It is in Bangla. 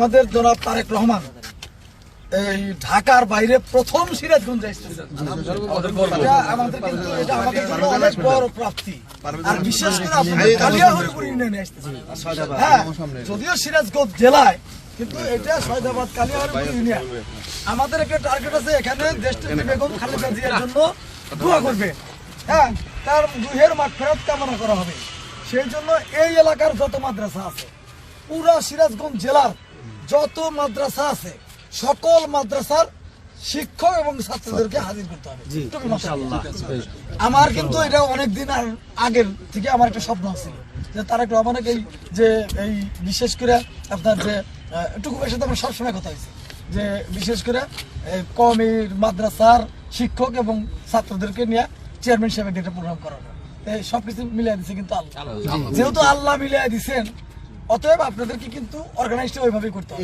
আমাদের জনাব তারেক রহমান এই ঢাকার বাইরে প্রথম সিরাজগঞ্জ আসছে। আমাদের কিন্তু এটা আমাদের জন্য অনেক বড় প্রাপ্তি। আর বিশেষ করে আপনাদের কালিয়াহরিপুর ইউনিয়নে আসতেছে। হ্যাঁ, যদিও সিরাজগঞ্জ জেলায়, কিন্তু এটা সৈয়দাবাদ কালিয়াহরিপুর ইউনিয়ন। আমাদের একটা টার্গেট আছে, এখানে দেশটির বেগম খালেদা জিয়ার জন্য দোয়া করবে। হ্যাঁ, তার রুহের মাগফিরাত কামনা করা হবে। সেই জন্য এই এলাকার যত মাদ্রাসা আছে, পুরা সিরাজগঞ্জ জেলার যত মাদ্রাসা আছে, সকল মাদ্রাসার শিক্ষক এবং ছাত্রদেরকে হাজির করতে হবে। আমার কিন্তু এটা অনেকদিন আগের থেকে আমার একটা স্বপ্ন ছিল যে তারেক রহমানের এই বিশেষ করে আপনার যে টুকুবের সাথে আমার সবসময় কথা হয়েছে যে বিশেষ করে কওমির মাদ্রাসার শিক্ষক এবং ছাত্রদেরকে নিয়ে চেয়ারম্যান সাহেব একটা প্রোগ্রাম করানো। সবকিছু মিলিয়ে দিচ্ছে কিন্তু আল্লাহ, যেহেতু আল্লাহ মিলিয়ে দিচ্ছেন, অতএব আপনাদেরকে কিন্তু অর্গানাইজটা ওইভাবেই করতে হবে।